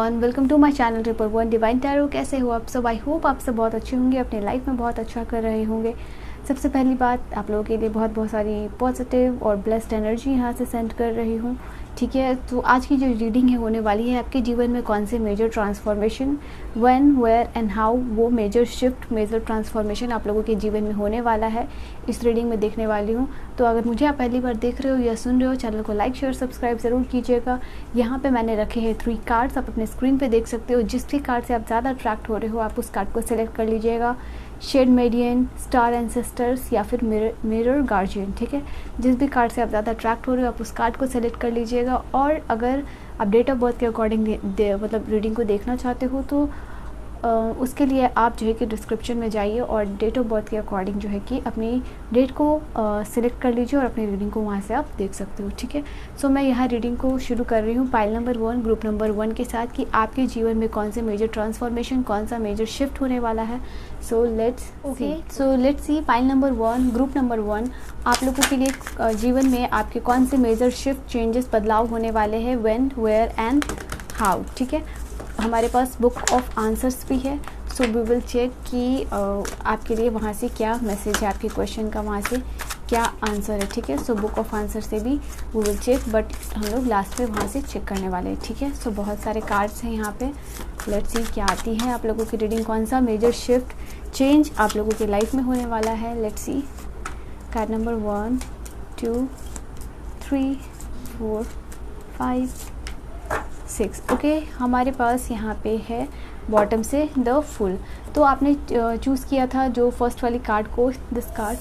Everyone, welcome to my channel triple one divine tarot. कैसे हो आप सब? आई होप आप सब बहुत अच्छे होंगे, अपने लाइफ में बहुत अच्छा कर रहे होंगे। सबसे पहली बात, आप लोगों के लिए बहुत बहुत सारी पॉजिटिव और ब्लेस्ड एनर्जी यहाँ से सेंड कर रही हूँ। ठीक है, तो आज की जो रीडिंग है होने वाली है आपके जीवन में कौन से major transformation, when, where and how, वो मेजर शिफ्ट, मेजर ट्रांसफॉर्मेशन आप लोगों के जीवन में होने वाला है, इस रीडिंग में देखने वाली हूँ। तो अगर मुझे आप पहली बार देख रहे हो या सुन रहे हो, चैनल को लाइक शेयर सब्सक्राइब ज़रूर कीजिएगा। यहाँ पे मैंने रखे हैं 3 कार्ड्स, आप अपने स्क्रीन पे देख सकते हो। जिस भी कार्ड से आप ज़्यादा अट्रैक्ट हो रहे हो आप उस कार्ड को सिलेक्ट कर लीजिएगा। शेड मेडियन, स्टार एंसेस्टर्स या फिर मिरर गार्जियन। ठीक है, जिस भी कार्ड से आप ज़्यादा अट्रैक्ट हो रहे हो आप उस कार्ड को सेलेक्ट कर लीजिएगा। और अगर आप डेट ऑफ बर्थ के अकॉर्डिंग मतलब रीडिंग को देखना चाहते हो तो उसके लिए आप जो है कि डिस्क्रिप्शन में जाइए और डेट ऑफ बर्थ के अकॉर्डिंग जो है कि अपनी डेट को सिलेक्ट कर लीजिए और अपनी रीडिंग को वहाँ से आप देख सकते हो। ठीक है, सो मैं यहाँ रीडिंग को शुरू कर रही हूँ पाइल नंबर 1 ग्रुप नंबर 1 के साथ कि आपके जीवन में कौन से मेजर ट्रांसफॉर्मेशन, कौन सा मेजर शिफ्ट होने वाला है। So let's see pile number 1 group number 1 आप लोगों के लिए जीवन में आपके कौन से मेजर शिफ्ट, चेंजेस, बदलाव होने वाले हैं, व्हेन, वेयर एंड हाउ। ठीक है, हमारे पास बुक ऑफ आंसर्स भी है। सो वी विल चेक कि आपके लिए वहाँ से क्या मैसेज है, आपके क्वेश्चन का वहाँ से क्या आंसर है। ठीक है, सो बुक ऑफ आंसर से भी वी विल चेक, बट हम लोग लास्ट में वहाँ से चेक करने वाले हैं। ठीक है, सो बहुत सारे कार्ड्स हैं यहाँ पे। लेट्स सी क्या आती है आप लोगों की रीडिंग, कौन सा मेजर शिफ्ट, चेंज आप लोगों की लाइफ में होने वाला है। Let's see card number 1 2 3 4 5 6। Okay, हमारे पास यहाँ पे है बॉटम से द फुल। तो आपने चूज़ किया था जो फर्स्ट वाली कार्ड को, दिस कार्ड।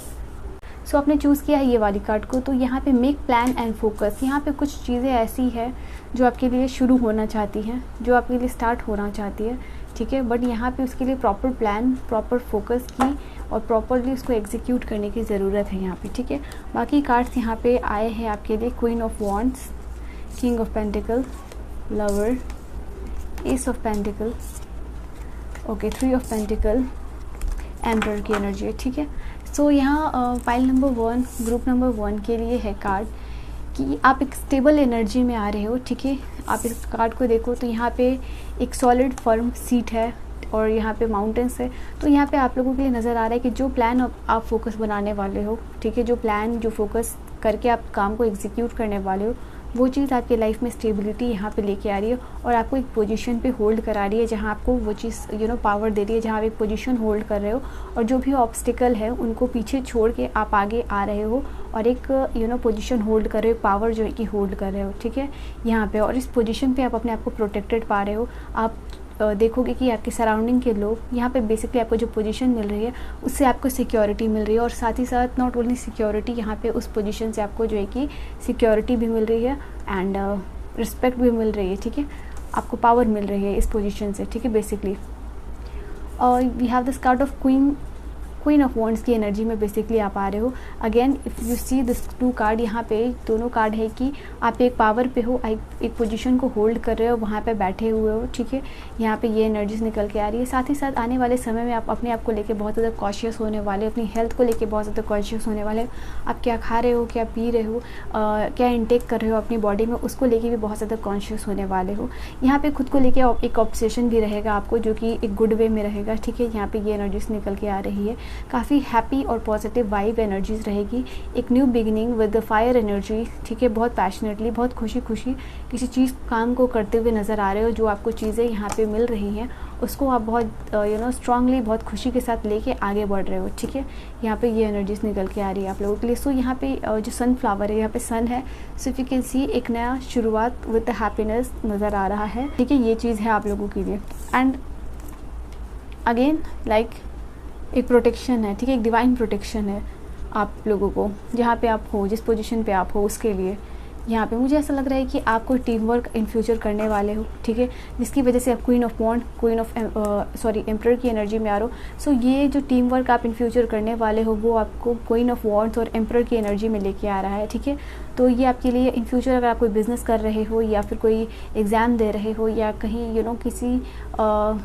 सो आपने चूज़ किया है ये वाली कार्ड को। तो यहाँ पे मेक प्लान एंड फोकस, यहाँ पे कुछ चीज़ें ऐसी है जो आपके लिए शुरू होना चाहती हैं, जो आपके लिए स्टार्ट होना चाहती है। ठीक है, बट यहाँ पे उसके लिए प्रॉपर प्लान, प्रॉपर फोकस की और प्रॉपरली उसको एग्जीक्यूट करने की ज़रूरत है यहाँ पे। ठीक है, बाकी कार्ड्स यहाँ पे आए हैं आपके लिए queen of wands, king of pentacle, lover, S of pentacle, okay, 3 of pentacle, emperor की एनर्जी है। ठीक है, सो यहाँ फाइल नंबर 1 ग्रुप नंबर 1 के लिए है कार्ड कि आप एक स्टेबल एनर्जी में आ रहे हो। ठीक है, आप इस कार्ड को देखो तो यहाँ पे एक सॉलिड फर्म सीट है और यहाँ पे माउंटेन्स है। तो यहाँ पे आप लोगों के लिए नज़र आ रहा है कि जो प्लान आप फोकस बनाने वाले हो, ठीक है, जो प्लान, जो फोकस करके आप काम को एग्जीक्यूट करने वाले हो, वो चीज़ आपके लाइफ में स्टेबिलिटी यहाँ पे लेके आ रही है और आपको एक पोजीशन पे होल्ड करा रही है जहाँ आपको वो चीज़ पावर दे रही है, जहाँ आप एक पोजीशन होल्ड कर रहे हो और जो भी ऑब्स्टिकल है उनको पीछे छोड़ के आप आगे आ रहे हो और एक पोजीशन होल्ड कर रहे हो, पावर जो है कि होल्ड कर रहे हो। ठीक है, यहाँ पे, और इस पोजीशन पे आप अपने आप को प्रोटेक्टेड पा रहे हो। आप देखोगे कि आपके सराउंडिंग के लोग, यहाँ पे बेसिकली आपको जो पोजीशन मिल रही है उससे आपको सिक्योरिटी मिल रही है और साथ ही साथ नॉट ओनली सिक्योरिटी, यहाँ पे उस पोजीशन से आपको जो है कि सिक्योरिटी भी मिल रही है एंड रिस्पेक्ट भी मिल रही है। ठीक है, आपको पावर मिल रही है इस पोजीशन से। ठीक है, बेसिकली और we have this card of queen of wands की एनर्जी में बेसिकली आप आ रहे हो। Again if you see this 2 card, यहाँ पे दोनों कार्ड है कि आप एक पावर पे हो, एक पोजीशन को होल्ड कर रहे हो, वहाँ पे बैठे हुए हो। ठीक है, यहाँ पे ये एनर्जीज निकल के आ रही है। साथ ही साथ आने वाले समय में आप अपने आप को लेके बहुत ज़्यादा कॉशियस होने वाले, अपनी हेल्थ को लेके बहुत ज़्यादा कॉशियस होने वाले। आप क्या खा रहे हो, क्या पी रहे हो, क्या इनटेक कर रहे हो अपनी बॉडी में, उसको लेके भी बहुत ज़्यादा कॉन्शियस होने वाले हो। यहाँ पे खुद को लेके एक ऑब्सेशन भी रहेगा आपको, जो कि एक गुड वे में रहेगा। ठीक है, यहाँ पे ये एनर्जीज निकल के आ रही है, काफ़ी हैप्पी और पॉजिटिव वाइब एनर्जीज रहेगी। एक new beginning with the fire energy. ठीक है, बहुत पैशनेटली, बहुत खुशी किसी चीज़ काम को करते हुए नज़र आ रहे हो। जो आपको चीज़ें यहाँ पे मिल रही हैं उसको आप बहुत स्ट्रांगली, बहुत खुशी के साथ लेके आगे बढ़ रहे हो। ठीक है, यहाँ पे ये एनर्जीज निकल के आ रही है आप लोगों के लिए। सो यहाँ पे जो सनफ्लावर है, यहाँ पे सन है। So if you can see, एक नया शुरुआत विद द हैप्पीनेस नज़र आ रहा है। ठीक है, ये चीज़ है आप लोगों के लिए। एंड अगेन लाइक एक प्रोटेक्शन है। ठीक है, एक डिवाइन प्रोटेक्शन है आप लोगों को, जहाँ पे आप हो, जिस पोजीशन पे आप हो उसके लिए। यहाँ पे मुझे ऐसा लग रहा है कि आप कोई टीम वर्क इन फ्यूचर करने वाले हो। ठीक है, जिसकी वजह से आप क्वीन ऑफ वॉन्ड, एम्परर की एनर्जी में आ रहे हो। सो ये जो टीम वर्क आप इन फ्यूचर करने वाले हो वो आपको क्वीन ऑफ वॉन्ड्स और एम्परर की एनर्जी में लेके आ रहा है। ठीक है, तो ये आपके लिए इन फ्यूचर अगर आप कोई बिज़नेस कर रहे हो या फिर कोई एग्ज़ाम दे रहे हो या कहीं किसी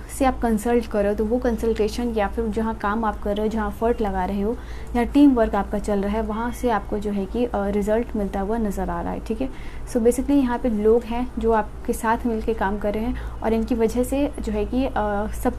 से आप कंसल्ट कर रहे हो, तो वो कंसल्टेशन या फिर जहाँ काम आप कर रहे हो, जहाँ एफर्ट लगा रहे हो, जहाँ टीम वर्क आपका चल रहा है, वहाँ से आपको जो है कि रिज़ल्ट मिलता हुआ नज़र आ रहा है। ठीक है। सो बेसिकली यहाँ पे लोग हैं जो आपके साथ मिलके काम कर रहे हैं और इनकी वजह से जो है कि सब,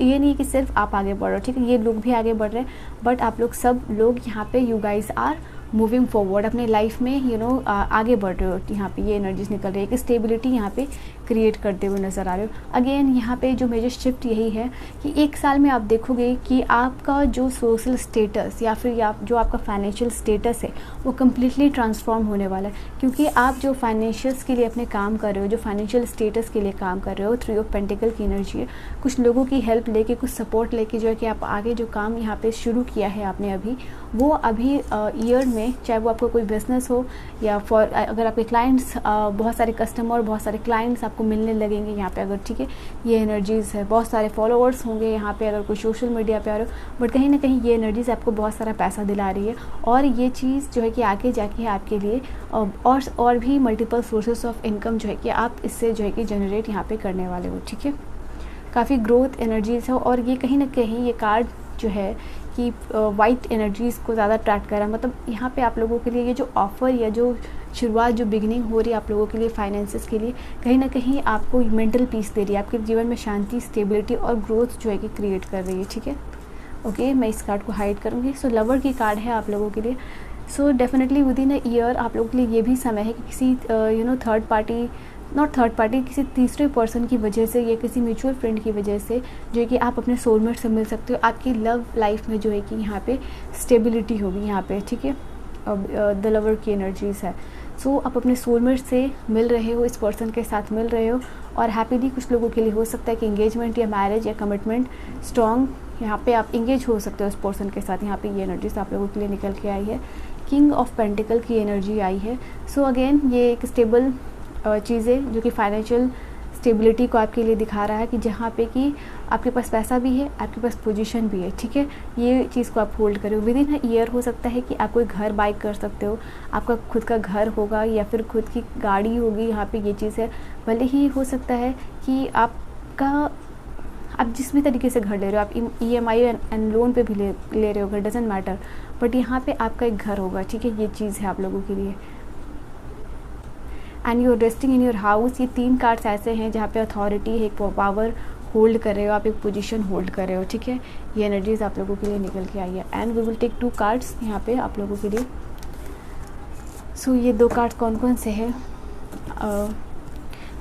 ये नहीं कि सिर्फ आप आगे बढ़ रहे हो, ठीक है, ये लोग भी आगे बढ़ रहे हैं, बट आप लोग सब लोग यहाँ पे you guys are moving forward, अपने लाइफ में आगे बढ़ रहे हो। यहाँ पे ये एनर्जीज निकल रही है, एक स्टेबिलिटी यहाँ पे क्रिएट करते हुए नज़र आ रहे हो। अगेन यहाँ पे जो मेजर शिफ्ट यही है कि 1 साल में आप देखोगे कि आपका जो सोशल स्टेटस या फिर जो आपका फाइनेंशियल स्टेटस है वो कम्प्लीटली ट्रांसफॉर्म होने वाला है, क्योंकि आप जो फाइनेंशियल्स के लिए अपने काम कर रहे हो, जो फाइनेंशियल स्टेटस के लिए काम कर रहे हो, 3 ऑफ पेंटिकल की एनर्जी है, कुछ लोगों की हेल्प लेके, कुछ सपोर्ट लेके जो है कि आप आगे जो काम यहाँ पे शुरू किया है आपने अभी, वो अभी ईयर में, चाहे वो आपका कोई बिजनेस हो या अगर आपके क्लाइंट्स, बहुत सारे कस्टमर, बहुत सारे क्लाइंट्स आपको मिलने लगेंगे यहाँ पे अगर, ठीक है, ये एनर्जीज़ है, बहुत सारे फॉलोअर्स होंगे यहाँ पे अगर कोई सोशल मीडिया पे आ रहे हो, बट कहीं ना कहीं ये एनर्जीज़ आपको बहुत सारा पैसा दिला रही है और ये चीज़ जो है कि आगे जाके आपके लिए और भी मल्टीपल सोर्सेस ऑफ इनकम जो है कि आप इससे जो है कि जनरेट यहाँ पे करने वाले हो, ठीक है। काफ़ी ग्रोथ एनर्जीज़ है और ये कहीं ना कहीं ये कार्ड जो है कि वाइट एनर्जीज़ को ज़्यादा अट्रैक्ट कर रहा है, मतलब यहाँ पे आप लोगों के लिए ये जो ऑफ़र या जो शुरुआत, जो बिगिनिंग हो रही है आप लोगों के लिए फाइनेंसेस के लिए, कहीं ना कहीं आपको मेंटल पीस दे रही है, आपके जीवन में शांति, स्टेबिलिटी और ग्रोथ जो है कि क्रिएट कर रही है, ठीक है। ओके, मैं इस कार्ड को हाइड करूँगी। सो लवर की कार्ड है आप लोगों के लिए। So definitely with in a year आप लोगों के लिए ये भी समय है कि किसी third party, not third party, किसी तीसरे पर्सन की वजह से या किसी म्यूचुअल फ्रेंड की वजह से जो है कि आप अपने सोलमेट से मिल सकते हो। आपकी लव लाइफ में जो है कि यहाँ पे स्टेबिलिटी होगी यहाँ पे, ठीक है। अब द लवर की एनर्जीज है। सो आप अपने सोलमेट से मिल रहे हो, इस पर्सन के साथ मिल रहे हो और हैप्पीली कुछ लोगों के लिए हो सकता है कि एंगेजमेंट या मैरिज या कमिटमेंट स्ट्रॉन्ग, यहाँ पे आप इंगेज हो सकते हो उस पर्सन के साथ। यहाँ पे ये एनर्जीज आप लोगों के लिए निकल के आई है। किंग ऑफ पेंटिकल की एनर्जी आई है। सो अगेन ये एक स्टेबल चीज़ें जो कि फाइनेंशियल स्टेबिलिटी को आपके लिए दिखा रहा है कि जहाँ पे कि आपके पास पैसा भी है, आपके पास पोजीशन भी है, ठीक है। ये चीज़ को आप होल्ड करो। विद इन ईयर हो सकता है कि आप कोई घर बाई कर सकते हो, आपका खुद का घर होगा या फिर खुद की गाड़ी होगी, यहाँ पे ये चीज़ है। भले ही हो सकता है कि आप जिस भी तरीके से घर ले रहे हो, आप EMI एंड लोन पे भी ले रहे हो घर, डजेंट मैटर, बट यहाँ पे आपका एक घर होगा, ठीक है। ये चीज़ है आप लोगों के लिए। And you are resting in your house. ये 3 कार्ड्स ऐसे हैं जहाँ पे अथॉरिटी है, एक पावर होल्ड कर रहे हो, आप एक पोजीशन होल्ड कर रहे हो, ठीक है। ये एनर्जीज आप लोगों के लिए निकल के आई है। And we will take 2 cards यहाँ पे आप लोगों के लिए। सो ये 2 कार्ड्स कौन कौन से हैं?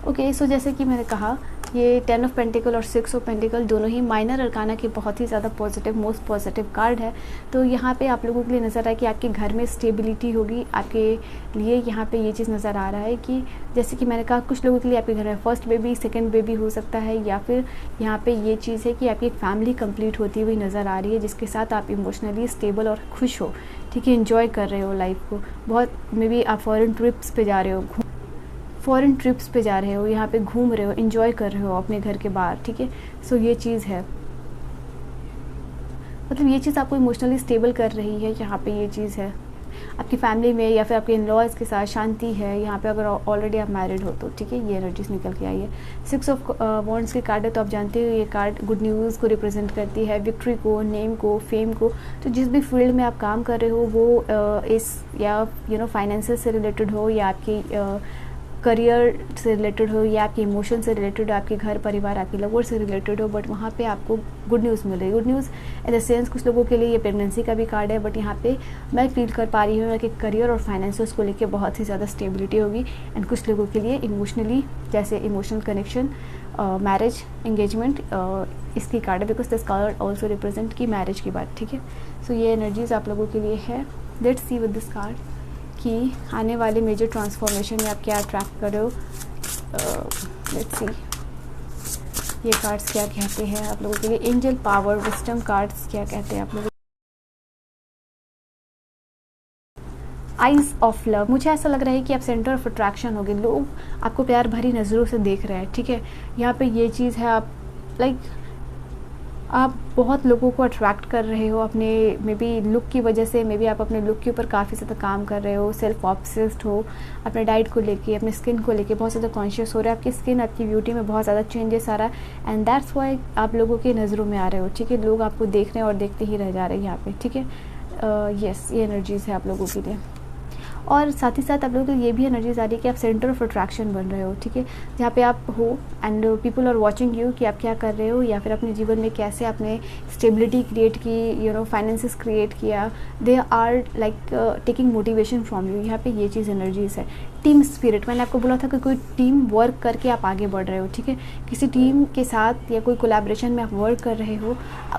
ओके, सो जैसे कि मैंने कहा, ये 10 ऑफ पेंटिकल और 6 ऑफ पेंटिकल दोनों ही माइनर अरकाना के बहुत ही ज़्यादा पॉजिटिव, मोस्ट पॉजिटिव कार्ड है। तो यहाँ पे आप लोगों के लिए नज़र आया कि आपके घर में स्टेबिलिटी होगी। आपके लिए यहाँ पे ये चीज़ नज़र आ रहा है कि जैसे कि मैंने कहा, कुछ लोगों के लिए आपके घर में फर्स्ट बेबी, सेकंड बेबी हो सकता है, या फिर यहाँ पे ये चीज़ है कि आपकी एक फैमिली कंप्लीट होती हुई नज़र आ रही है जिसके साथ आप इमोशनली स्टेबल और खुश हो, ठीक है, इन्जॉय कर रहे हो लाइफ को बहुत। मे बी आप फॉरेन ट्रिप्स पे जा रहे हो, यहाँ पे घूम रहे हो, एंजॉय कर रहे हो अपने घर के बाहर, ठीक है। सो ये चीज़ है, मतलब ये चीज़ आपको इमोशनली स्टेबल कर रही है। यहाँ पे ये चीज़ है आपकी फैमिली में या फिर आपके इन-लॉज़ के साथ शांति है यहाँ पे, अगर ऑलरेडी आप मैरिड हो तो, ठीक है। ये एनर्जीज निकल के आई है। 6 ऑफ वॉन्ड्स की कार्ड है, तो आप जानते हो ये कार्ड गुड न्यूज़ को रिप्रेजेंट करती है, विक्ट्री को, नेम को, फेम को। तो जिस भी फील्ड में आप काम कर रहे हो वो या फाइनेंसेस से रिलेटेड हो, या आपकी करियर से रिलेटेड हो, या आपके इमोशन से रिलेटेड हो, आपके घर परिवार, आपकी लवर से रिलेटेड हो, बट वहाँ पे आपको गुड न्यूज़ मिल रही है। Good news in the sense, कुछ लोगों के लिए ये प्रेगनेंसी का भी कार्ड है, बट यहाँ पे मैं फील कर पा रही हूँ कि करियर और फाइनेंसेस को लेके बहुत ही ज़्यादा स्टेबिलिटी होगी। एंड कुछ लोगों के लिए इमोशनली, जैसे इमोशनल कनेक्शन, मैरिज, एंगेजमेंट, इसकी कार्ड है, because this card also represent की मैरिज की बात, ठीक है। सो ये एनर्जीज आप लोगों के लिए है। Let's C with this card कि आने वाले मेजर ट्रांसफॉर्मेशन में आप क्या अट्रैक्ट कर रहे हो। लेट्स सी ये कार्ड्स क्या कहते हैं आप लोगों के लिए। एंजल पावर, विस्डम कार्ड्स क्या कहते हैं आप लोगों। आइज ऑफ लव, मुझे ऐसा लग रहा है कि आप सेंटर ऑफ अट्रैक्शन होगे, लोग आपको प्यार भरी नज़रों से देख रहे हैं, ठीक है। यहाँ पे ये चीज़ है, आप बहुत लोगों को अट्रैक्ट कर रहे हो अपने मे बी लुक की वजह से। मे बी आप अपने लुक के ऊपर काफ़ी ज़्यादा काम कर रहे हो, सेल्फ ऑब्सेस्ड हो, अपने डाइट को लेके, अपने स्किन को लेके बहुत ज़्यादा कॉन्शियस हो रहे हो। आपकी स्किन, आपकी ब्यूटी में बहुत ज़्यादा चेंजेस आ रहा है, एंड दैट्स वाई आप लोगों के नज़रों में आ रहे हो, ठीक है। लोग आपको देख रहे हैं और देखते ही रह जा रहे हैं यहाँ पे, ठीक है। यस, ये एनर्जीज़ है आप लोगों के लिए। और साथ ही साथ आप लोगों को ये भी एनर्जीज आ रही है कि आप सेंटर ऑफ अट्रैक्शन बन रहे हो, ठीक है, जहाँ पे आप हो and people are watching you कि आप क्या कर रहे हो या फिर अपने जीवन में कैसे आपने स्टेबिलिटी क्रिएट की, फाइनेंसिस क्रिएट किया। They are like taking motivation from you. यहाँ पे ये चीज़ एनर्जीज है। टीम स्पिरिट, मैंने आपको बोला था कि कोई टीम वर्क करके आप आगे बढ़ रहे हो, ठीक है, किसी टीम के साथ या कोई कोलैबोरेशन में आप वर्क कर रहे हो,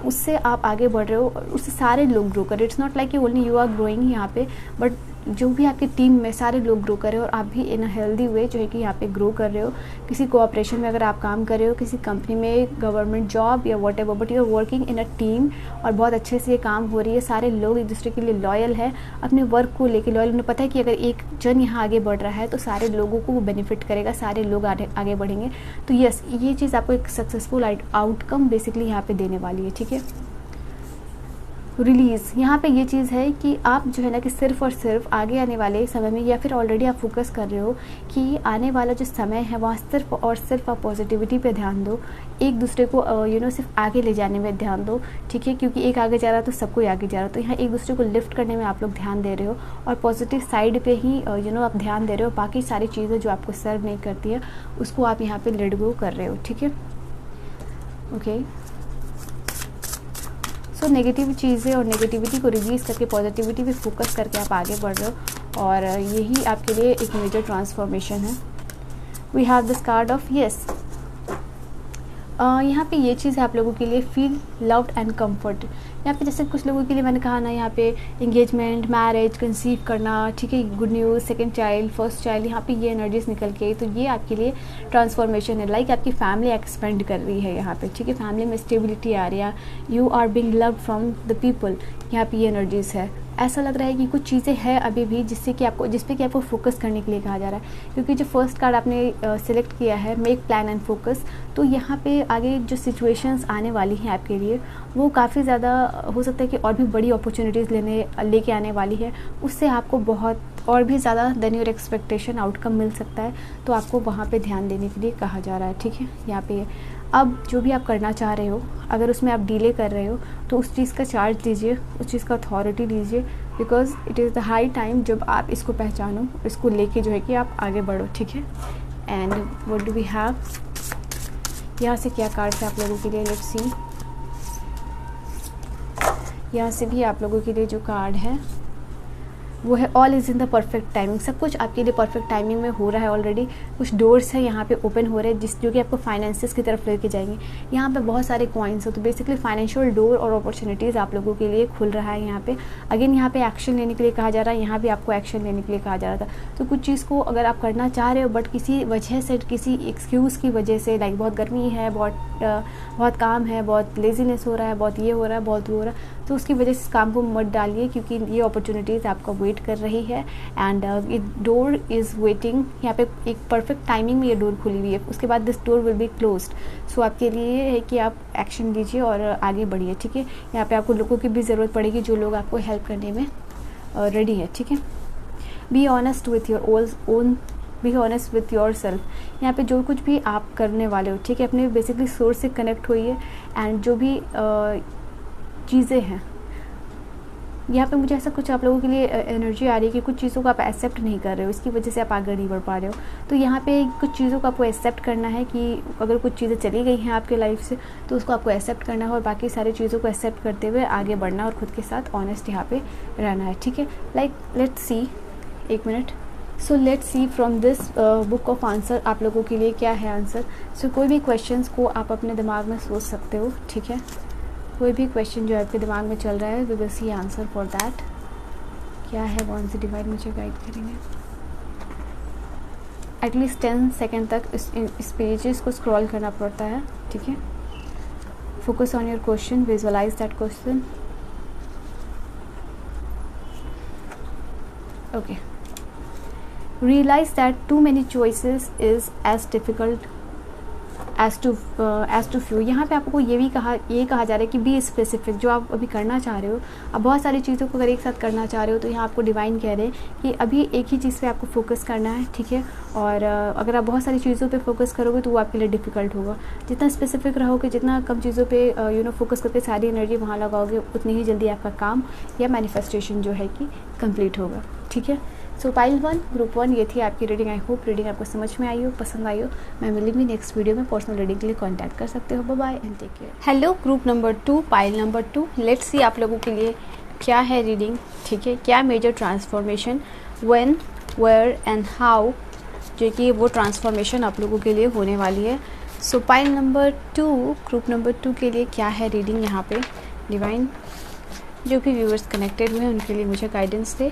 उससे आप आगे बढ़ रहे हो, उससे सारे लोग ग्रो कर रहे हो। इट्स नॉट लाइक कि ओनली यू आर ग्रोइंग यहाँ पे, बट जो भी आपकी टीम में सारे लोग ग्रो कर रहे हो और आप भी इन अ हेल्दी वे जो है कि यहाँ पे ग्रो कर रहे हो। किसी कोऑपरेशन में अगर आप काम कर रहे हो, किसी कंपनी में, गवर्नमेंट जॉब या whatever, but you are working in a team और बहुत अच्छे से ये काम हो रही है। सारे लोग एक दूसरे के लिए लॉयल है, अपने वर्क को लेके लॉयल। उन्हें पता है कि अगर एक जन यहाँ आगे बढ़ रहा है तो सारे लोगों को वो बेनिफिट करेगा, सारे लोग आगे बढ़ेंगे। तो यस, ये चीज़ आपको एक सक्सेसफुल आउटकम बेसिकली यहाँ पे देने वाली है, ठीक है। रिलीज़, यहाँ पे ये चीज़ है कि आप जो है ना कि सिर्फ और सिर्फ आगे आने वाले समय में या फिर ऑलरेडी आप फोकस कर रहे हो कि आने वाला जो समय है वहाँ सिर्फ और सिर्फ आप पॉजिटिविटी पे ध्यान दो, एक दूसरे को सिर्फ आगे ले जाने में ध्यान दो, ठीक है, क्योंकि एक आगे जा रहा है तो सबको आगे जा रहा है। तो यहाँ एक दूसरे को लिफ्ट करने में आप लोग ध्यान दे रहे हो और पॉजिटिव साइड पे ही आप ध्यान दे रहे हो। बाकी सारी चीज़ें जो आपको सर्व नहीं करती है उसको आप यहाँ पे लेट गो कर रहे हो, ठीक है। ओके, सो नेगेटिव चीज़ें और नेगेटिविटी को रिलीज़ करके पॉजिटिविटी पे फोकस करके आप आगे बढ़ रहे हो और यही आपके लिए एक मेजर ट्रांसफॉर्मेशन है। We have this card of yes. यहाँ पे ये चीज़ है आप लोगों के लिए, फील लव्ड एंड कंफर्ट। यहाँ पे जैसे कुछ लोगों के लिए मैंने कहा ना, यहाँ पे एंगेजमेंट, मैरिज, कंसीव करना, ठीक है, good news, second child, first child, यहाँ पे ये एनर्जीज निकल के आई। तो ये आपके लिए ट्रांसफॉर्मेशन है, लाइक आपकी फैमिली एक्सपेंड कर रही है यहाँ पे, ठीक है, फैमिली में स्टेबिलिटी आ रही है, you are being loved from the people. यहाँ पे ये एनर्जीज है। ऐसा लग रहा है कि कुछ चीज़ें हैं अभी भी जिस पे कि आपको फोकस करने के लिए कहा जा रहा है, क्योंकि जो फर्स्ट कार्ड आपने सिलेक्ट किया है, मेक प्लान एंड फोकस, तो यहाँ पे आगे जो सिचुएशंस आने वाली हैं आपके लिए वो काफ़ी ज़्यादा हो सकता है कि और भी बड़ी अपॉर्चुनिटीज़ लेके आने वाली है, उससे आपको बहुत और भी ज़्यादा देन योर एक्सपेक्टेशन आउटकम मिल सकता है। तो आपको वहाँ पे ध्यान देने के लिए कहा जा रहा है, ठीक है। यहाँ पे अब जो भी आप करना चाह रहे हो, अगर उसमें आप डिले कर रहे हो तो उस चीज़ का चार्ज लीजिए, उस चीज़ का अथॉरिटी लीजिए, because it is the high time जब आप इसको पहचानो, इसको लेके जो है कि आप आगे बढ़ो, ठीक है। And what do we have, यहाँ से क्या कार्ड है आप लोगों के लिए, लेट्स सी। यहाँ से भी आप लोगों के लिए जो कार्ड है वो है all is in the perfect timing. सब कुछ आपके लिए परफेक्ट टाइमिंग में हो रहा है ऑलरेडी। कुछ डोर्स है यहाँ पे ओपन हो रहे हैं जो कि आपको फाइनेंसेस की तरफ लेके जाएंगे। यहाँ पे बहुत सारे कॉइन्स हो, तो बेसिकली फाइनेंशियल डोर और अपॉर्चुनिटीज़ आप लोगों के लिए खुल रहा है यहाँ पे। अगेन यहाँ पे एक्शन लेने के लिए कहा जा रहा है, यहाँ भी आपको एक्शन लेने के लिए कहा जा रहा था। तो कुछ चीज़ को अगर आप करना चाह रहे हो बट किसी वजह से, किसी एक्सक्यूज़ की वजह से, लाइक बहुत गर्मी है, बहुत काम है, बहुत लेजीनेस हो रहा है, बहुत ये हो रहा है, बहुत वो हो रहा है, तो उसकी वजह से इस काम को मत डालिए, क्योंकि ये अपॉर्चुनिटीज़ आपका वेट कर रही है। एंड ये डोर इज़ वेटिंग, यहाँ पे एक परफेक्ट टाइमिंग में ये डोर खुली हुई है, उसके बाद this door will be closed. So आपके लिए है कि आप एक्शन लीजिए और आगे बढ़िए, ठीक है। यहाँ पे आपको लोगों की भी ज़रूरत पड़ेगी जो लोग आपको हेल्प करने में रेडी है, ठीक है। Be honest with your own, be honest with your self. यहाँ पे जो कुछ भी आप करने वाले हो, ठीक है, अपने बेसिकली सोर्स से कनेक्ट होइए। एंड जो भी चीज़ें हैं यहाँ पे मुझे ऐसा कुछ आप लोगों के लिए एनर्जी आ रही है कि कुछ चीज़ों को आप एक्सेप्ट नहीं कर रहे हो, इसकी वजह से आप आगे नहीं बढ़ पा रहे हो। तो यहाँ पे कुछ चीज़ों को आपको एक्सेप्ट करना है कि अगर कुछ चीज़ें चली गई हैं आपके लाइफ से तो उसको आपको एक्सेप्ट करना है और बाकी सारी चीज़ों को एक्सेप्ट करते हुए आगे बढ़ना और ख़ुद के साथ ऑनेस्ट यहाँ पे रहना है, ठीक है। लाइक लेट्स सी, एक minute. So let's see from this book of answer आप लोगों के लिए क्या है आंसर। सो कोई भी क्वेश्चंस को आप अपने दिमाग में सोच सकते हो, ठीक है। कोई भी क्वेश्चन जो आपके दिमाग में चल रहा है, we will see answer for that. क्या है, कौन सी डिवाइड मुझे गाइड करेंगे। एटलीस्ट 10 सेकेंड तक इस पेजेस को स्क्रॉल करना पड़ता है, ठीक है। Focus on your question, visualise that question. Okay, realize that too many choices is as difficult as to few। यहाँ पे आपको ये कहा जा रहा है कि बी स्पेसिफिक। जो आप अभी करना चाह रहे हो, अब बहुत सारी चीज़ों को अगर एक साथ करना चाह रहे हो तो यहाँ आपको डिवाइन कह रहे हैं कि अभी एक ही चीज़ पे आपको फोकस करना है, ठीक है। और अगर आप बहुत सारी चीज़ों पे फोकस करोगे तो वो आपके लिए डिफ़िकल्ट होगा। जितना स्पेसिफिक रहोगे, जितना कम चीज़ों पे फोकस करके सारी एनर्जी वहाँ लगाओगे, उतनी ही जल्दी आपका काम या मैनिफेस्टेशन जो है कि कंप्लीट होगा, ठीक है। सो पाइल 1 ग्रुप 1 ये थी आपकी रीडिंग। आई होप रीडिंग आपको समझ में आई हो, पसंद आई हो। मैं मिलूंगी नेक्स्ट वीडियो में। पर्सनल रीडिंग के लिए कॉन्टैक्ट कर सकते हो। Bye bye and take care. Hello group number 2, pile number 2, let's see आप लोगों के लिए क्या है रीडिंग, ठीक है। क्या major transformation, when, where and how, जो कि वो ट्रांसफॉर्मेशन आप लोगों के लिए होने वाली है। सो पाइल नंबर 2, ग्रुप नंबर 2 के लिए क्या है रीडिंग यहाँ पे। डिवाइन जो भी व्यूअर्स कनेक्टेड हुए हैं उनके लिए मुझे गाइडेंस दे,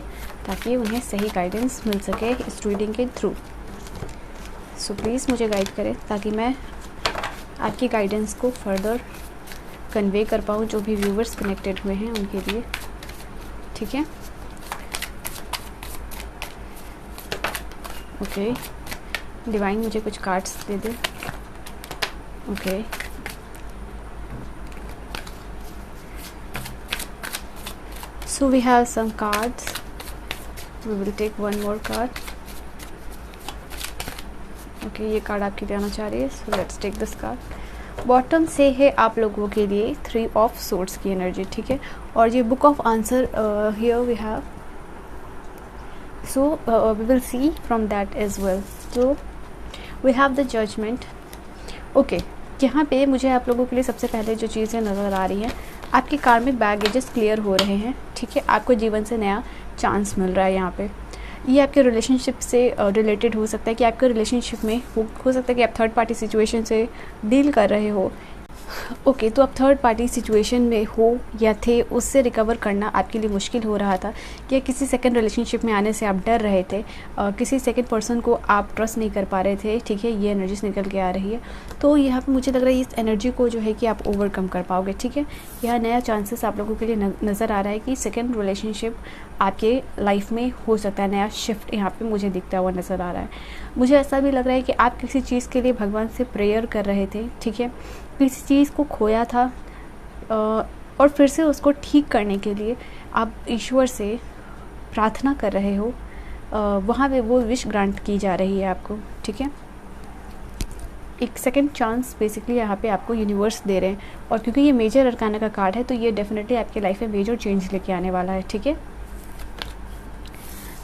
ताकि उन्हें सही गाइडेंस मिल सके इस रीडिंग के थ्रू। सो प्लीज़ मुझे गाइड करें ताकि मैं आपकी गाइडेंस को फर्दर कन्वे कर पाऊँ जो भी व्यूअर्स कनेक्टेड हुए हैं उनके लिए, ठीक है। ओके, डिवाइन मुझे कुछ कार्ड्स दे दे। Okay, so we have some cards. We will take one more card. Okay, ये कार्ड आपकी लेना चाह रही है, so let's take this card. Bottom से है आप लोगों के लिए 3 ऑफ सोर्ड्स की एनर्जी, ठीक है। और ये book of answer here we have, so we will see from that as well. So we have the judgement. Okay, यहाँ पे मुझे आप लोगों के लिए सबसे पहले जो चीज़ें नज़र आ रही हैं, आपके कार्मिक बैगेजेस क्लियर हो रहे हैं, ठीक है। आपको जीवन से नया चांस मिल रहा है यहाँ पे। ये आपके रिलेशनशिप से रिलेटेड हो सकता है कि आपके रिलेशनशिप में हो सकता है कि आप थर्ड पार्टी सिचुएशन से डील कर रहे हो। ओके, तो आप थर्ड पार्टी सिचुएशन में हो या थे, उससे रिकवर करना आपके लिए मुश्किल हो रहा था, या किसी सेकंड रिलेशनशिप में आने से आप डर रहे थे, किसी सेकंड पर्सन को आप ट्रस्ट नहीं कर पा रहे थे, ठीक है। ये एनर्जीज निकल के आ रही है। तो यहाँ पे मुझे लग रहा है इस एनर्जी को जो है कि आप ओवरकम कर पाओगे, ठीक है। यह नया चांसेस आप लोगों के लिए नज़र आ रहा है कि सेकेंड रिलेशनशिप आपके लाइफ में हो सकता है। नया शिफ्ट यहाँ पे मुझे दिखता हुआ नज़र आ रहा है। मुझे ऐसा भी लग रहा है कि आप किसी चीज़ के लिए भगवान से प्रेयर कर रहे थे, ठीक है। किसी चीज़ को खोया था और फिर से उसको ठीक करने के लिए आप ईश्वर से प्रार्थना कर रहे हो। वहाँ पे वो विश ग्रांट की जा रही है आपको, ठीक है। एक सेकंड चांस बेसिकली यहाँ पे आपको यूनिवर्स दे रहे हैं, और क्योंकि ये मेजर अरकाना का कार्ड है तो ये डेफिनेटली आपके लाइफ में मेजर चेंज लेके आने वाला है, ठीक है।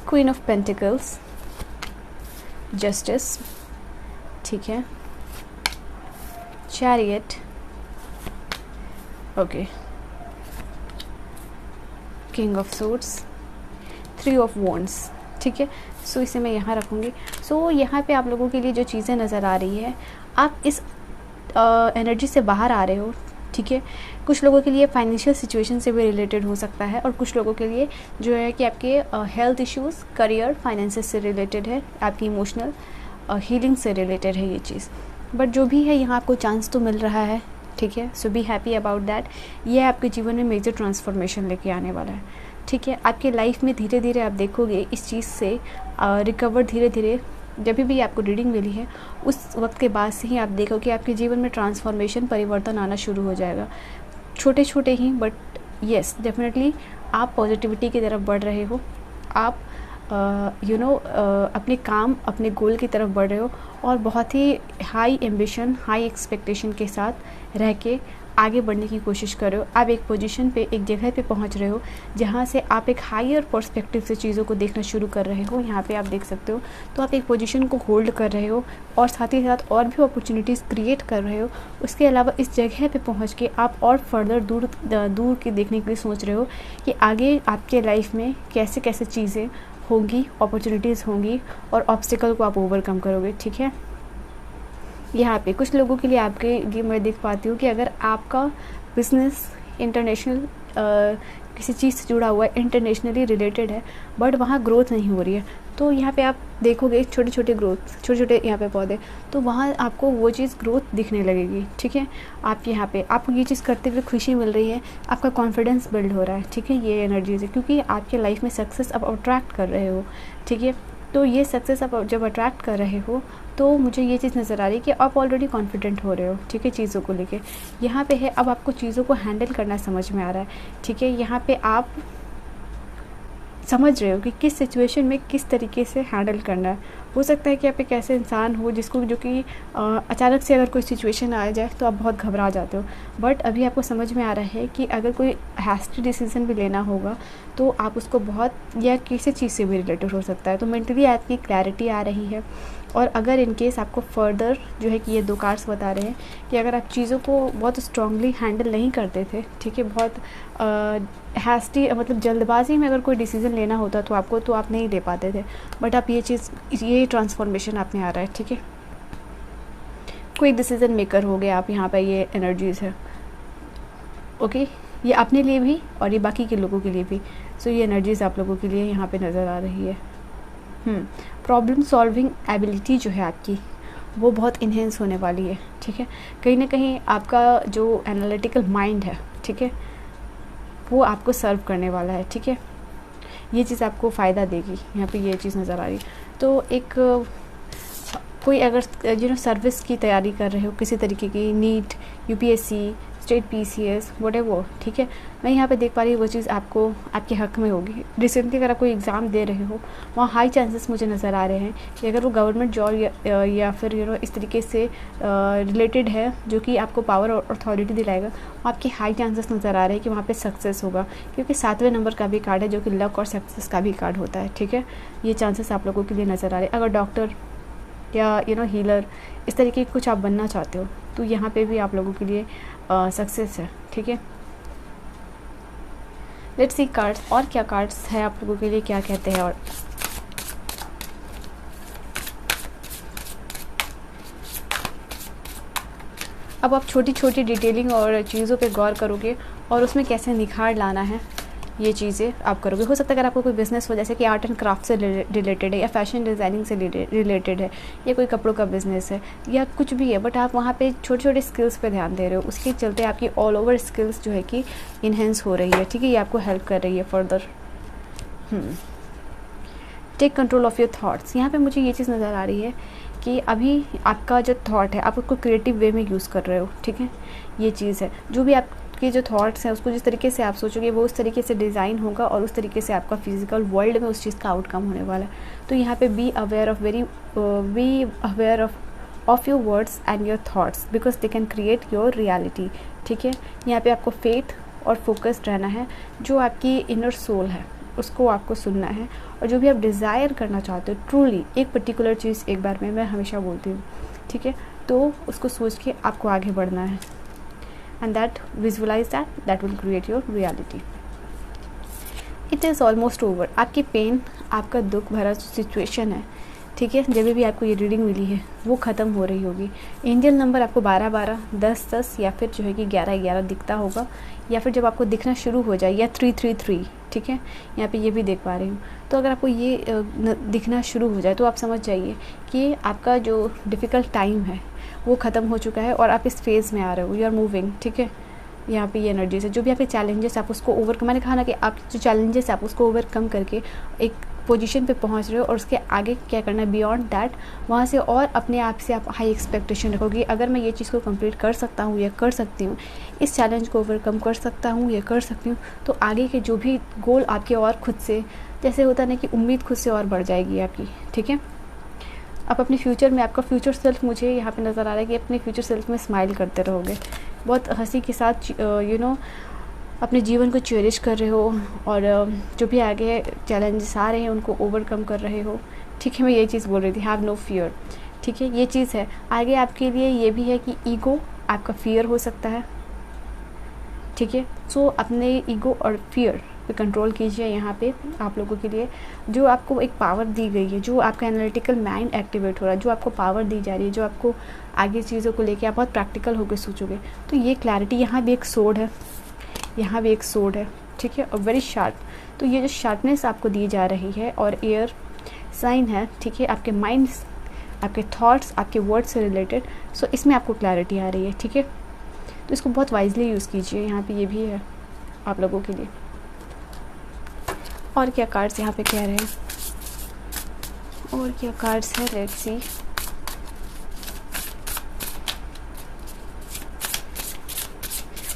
क्वीन ऑफ पेंटिकल्स, जस्टिस, ठीक है। Chariot, okay, king of swords, 3 of wands, ठीक है। सो इसे मैं यहाँ रखूँगी। सो यहाँ पे आप लोगों के लिए जो चीज़ें नज़र आ रही है, आप इस एनर्जी से बाहर आ रहे हो, ठीक है। कुछ लोगों के लिए फाइनेंशियल सिचुएशन से भी रिलेटेड हो सकता है, और कुछ लोगों के लिए जो है कि आपके हेल्थ इश्यूज़, करियर, फाइनेंसेस से रिलेटेड है, आपकी इमोशनल हीलिंग से रिलेटेड है ये चीज़। बट जो भी है यहाँ आपको चांस तो मिल रहा है, ठीक है। सो बी हैप्पी अबाउट दैट। ये आपके जीवन में मेजर ट्रांसफॉर्मेशन लेके आने वाला है, ठीक है। आपके लाइफ में धीरे धीरे आप देखोगे इस चीज़ से रिकवर धीरे धीरे। जब भी आपको रीडिंग मिली है उस वक्त के बाद से ही आप देखोगे आपके जीवन में ट्रांसफॉर्मेशन, परिवर्तन आना शुरू हो जाएगा। छोटे छोटे ही, बट येस डेफिनेटली आप पॉजिटिविटी की तरफ बढ़ रहे हो। आप अपने काम, अपने गोल की तरफ बढ़ रहे हो, और बहुत ही हाई एम्बिशन, हाई एक्सपेक्टेशन के साथ रह के आगे बढ़ने की कोशिश कर रहे हो। आप एक पोजीशन पे, एक जगह पे पहुंच रहे हो जहां से आप एक हायर पर्सपेक्टिव से चीज़ों को देखना शुरू कर रहे हो। यहाँ पे आप देख सकते हो, तो आप एक पोजीशन को होल्ड कर रहे हो और साथ ही साथ और भी अपॉर्चुनिटीज़ क्रिएट कर रहे हो। उसके अलावा इस जगह पे पहुँच के आप और फर्दर दूर के देखने के लिए सोच रहे हो कि आगे आपके लाइफ में कैसे कैसे चीज़ें होंगी, अपॉर्चुनिटीज़ होंगी, और ऑब्स्टिकल को आप ओवरकम करोगे, ठीक है। यहाँ पे कुछ लोगों के लिए आपके ये मैं देख पाती हूँ कि अगर आपका बिजनेस इंटरनेशनल किसी चीज़ से जुड़ा हुआ है, इंटरनेशनली रिलेटेड है, बट वहाँ ग्रोथ नहीं हो रही है, तो यहाँ पे आप देखोगे छोटे छोटे ग्रोथ, छोटे छोटे यहाँ पे पौधे, तो वहाँ आपको वो चीज़ ग्रोथ दिखने लगेगी, ठीक है। आप यहाँ पे आपको ये चीज़ करते हुए खुशी मिल रही है, आपका कॉन्फिडेंस बिल्ड हो रहा है, ठीक है। ये एनर्जी है क्योंकि आपके लाइफ में सक्सेस आप अट्रैक्ट कर रहे हो, ठीक है। तो ये सक्सेस आप जब अट्रैक्ट कर रहे हो तो मुझे ये चीज़ नज़र आ रही है कि आप ऑलरेडी कॉन्फिडेंट हो रहे हो, ठीक है, चीज़ों को लेके। यहाँ पे है अब आपको चीज़ों को हैंडल करना समझ में आ रहा है, ठीक है। यहाँ पे आप समझ रहे हो कि किस सिचुएशन में किस तरीके से हैंडल करना है, हो सकता है कि आप एक ऐसे इंसान हो जिसको जो कि अचानक से अगर कोई सिचुएशन आ जाए तो आप बहुत घबरा जाते हो, बट अभी आपको समझ में आ रहा है कि अगर कोई हैस्टी डिसीज़न भी लेना होगा तो आप उसको बहुत, या किसी चीज़ से भी रिलेटेड हो सकता है, तो मेंटली आपकी क्लैरिटी आ रही है। और अगर इन केस आपको फर्दर जो है कि ये 2 कार्ड्स बता रहे हैं कि अगर आप चीज़ों को बहुत स्ट्रांगली हैंडल नहीं करते थे, ठीक है, बहुत हैस्टी मतलब जल्दबाजी में अगर कोई डिसीज़न लेना होता तो आपको, तो आप नहीं ले पाते थे, बट आप ये ट्रांसफॉर्मेशन आप में आ रहा है, ठीक है। कोई डिसीज़न मेकर हो गए आप, यहाँ पर ये एनर्जीज़ है, ओके, ये अपने लिए भी और ये बाकी के लोगों के लिए भी। सो ये एनर्जीज़ आप लोगों के लिए यहाँ पे नज़र आ रही है। प्रॉब्लम सॉल्विंग एबिलिटी जो है आपकी वो बहुत इन्हेंस होने वाली है, ठीक है। कहीं ना कहीं आपका जो एनालिटिकल माइंड है, ठीक है, वो आपको सर्व करने वाला है, ठीक है। ये चीज़ आपको फ़ायदा देगी, यहाँ पे ये चीज़ नज़र आ रही है। तो एक कोई अगर सर्विस की तैयारी कर रहे हो किसी तरीके की, NEET, UPSC, state PCS, whatever, ठीक है, मैं यहाँ पे देख पा रही हूँ वो चीज़ आपको आपके हक में होगी। रिसेंटली अगर आप कोई एग्ज़ाम दे रहे हो, वहाँ हाई चांसेस मुझे नज़र आ रहे हैं कि अगर वो गवर्नमेंट जॉब या फिर इस तरीके से रिलेटेड है जो कि आपको पावर और अथॉरिटी दिलाएगा, आपके हाई चांसेस नज़र आ रहे हैं कि वहाँ पे सक्सेस होगा, क्योंकि 7वें नंबर का भी कार्ड है जो कि लक और सक्सेस का भी कार्ड होता है, ठीक है। ये चांसेस आप लोगों के लिए नज़र आ रहे हैं। अगर डॉक्टर या हीलर इस तरीके कुछ आप बनना चाहते हो तो यहाँ पे भी आप लोगों के लिए सक्सेस है, ठीक है। लेट्स सी कार्ड्स, और क्या कार्ड्स है आप लोगों के लिए, क्या कहते हैं। और अब आप छोटी छोटी डिटेलिंग और चीज़ों पे गौर करोगे और उसमें कैसे निखार लाना है, ये चीज़ें आप करोगे। हो सकता है अगर आपको कोई बिज़नेस हो, जैसे कि आर्ट एंड क्राफ्ट से रिलेटेड है या फैशन डिज़ाइनिंग से रिलेटेड है या कोई कपड़ों का बिज़नेस है या कुछ भी है, बट आप वहाँ पे छोटे छोटे स्किल्स पे ध्यान दे रहे हो, उसके चलते आपकी ऑल ओवर स्किल्स जो है कि इन्हेंस हो रही है, ठीक है। ये आपको हेल्प कर रही है further. Take control of your thoughts, यहाँ पे मुझे ये चीज़ नज़र आ रही है कि अभी आपका जो थॉट है आप उसको क्रिएटिव वे में यूज़ कर रहे हो, ठीक है। ये चीज़ है, जो भी आपके जो थॉट्स हैं उसको जिस तरीके से आप सोचोगे वो उस तरीके से डिज़ाइन होगा और उस तरीके से आपका फिजिकल वर्ल्ड में उस चीज़ का आउटकम होने वाला है। तो यहाँ पे be aware of your words and your thoughts because they can create your reality, ठीक है। यहाँ पे आपको फेथ और फोकस्ड रहना है, जो आपकी इनर सोल है उसको आपको सुनना है, और जो भी आप डिज़ायर करना चाहते हो ट्रूली एक पर्टिकुलर चीज़ एक बार में, मैं हमेशा बोलती हूँ, ठीक है, तो उसको सोच के आपको आगे बढ़ना है। And that visualise that will create your reality. It is almost over. आपकी पेन, आपका दुख भरा सिचुएशन है, ठीक है, जब भी आपको ये रीडिंग मिली है वो ख़त्म हो रही होगी। एंजल नंबर आपको 12-12, 10-10 या फिर जो है कि 11-11 दिखता होगा, या फिर जब आपको दिखना शुरू हो जाए, या 3-3-3, ठीक है, यहाँ पे ये भी देख पा रही हूँ। तो अगर आपको ये दिखना शुरू हो जाए तो आप समझ जाइए कि आपका जो डिफ़िकल्ट टाइम है वो ख़त्म हो चुका है और आप इस फेज़ में आ रहे हो, यू आर मूविंग, ठीक है। यहाँ पे ये एनर्जी से जो भी आपके चैलेंजेस आप उसको ओवरकम, मैंने कहा ना कि आप जो चैलेंजेस आप उसको ओवरकम करके एक पोजीशन पे पहुंच रहे हो, और उसके आगे क्या करना है बियॉन्ड दैट, वहाँ से और अपने आप से आप हाई एक्सपेक्टेशन रखोगे। अगर मैं ये चीज़ को कंप्लीट कर सकता हूँ या कर सकती हूँ, इस चैलेंज को ओवरकम कर सकता हूँ या कर सकती हूँ, तो आगे के जो भी गोल आपके और खुद से, जैसे होता है ना कि उम्मीद खुद से और बढ़ जाएगी आपकी, ठीक है। आप अपने फ्यूचर में, आपका फ्यूचर सेल्फ मुझे यहाँ पे नज़र आ रहा है कि अपने फ्यूचर सेल्फ में स्माइल करते रहोगे, बहुत हंसी के साथ अपने जीवन को चेरिश कर रहे हो, और जो भी आगे चैलेंजेस आ रहे हैं उनको ओवरकम कर रहे हो, ठीक है। मैं ये चीज़ बोल रही थी, हैव नो फियर, ठीक है, ये चीज़ है। आगे आपके लिए ये भी है कि ईगो आपका फियर हो सकता है, ठीक है। सो अपने ईगो और फियर पे कंट्रोल कीजिए। यहाँ पे आप लोगों के लिए जो आपको एक पावर दी गई है, जो आपका एनालिटिकल माइंड एक्टिवेट हो रहा है, जो आपको पावर दी जा रही है, जो आपको आगे चीज़ों को लेके आप बहुत प्रैक्टिकल होकर सोचोगे, तो ये क्लैरिटी, यहाँ भी एक सोर्ड है, यहाँ भी एक सोर्ड है, ठीक है, और वेरी शार्प। तो ये जो शार्पनेस आपको दी जा रही है और एयर साइन है, ठीक है, आपके माइंड, आपके थॉट्स, आपके वर्ड से रिलेटेड, सो इसमें आपको क्लैरिटी आ रही है, ठीक है। तो इसको बहुत वाइजली यूज़ कीजिए। यहाँ पे ये भी है आप लोगों के लिए। और क्या कार्ड्स यहाँ पे कह रहे हैं, और क्या कार्ड्स हैं, लेट्स सी।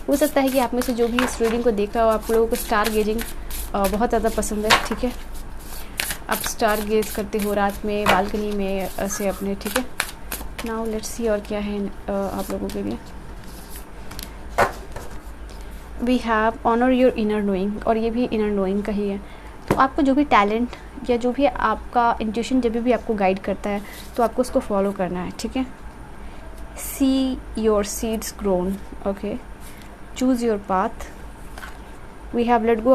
हो सकता है कि आप में से जो भी इस रीडिंग को देख रहा हो, आप लोगों को स्टार गेजिंग बहुत ज़्यादा पसंद है, ठीक है। आप स्टार गेज करते हो रात में बालकनी में ऐसे अपने, ठीक है। नाउ लेट्स सी और क्या है आप लोगों के लिए। We have honour your inner knowing, और ये भी इनर नोइंग का ही है। तो आपको जो भी टैलेंट या जो भी आपका इंट्यूशन जब भी आपको गाइड करता है तो आपको उसको फॉलो करना है, ठीक है। See your seeds grown, okay, choose your path. We have let go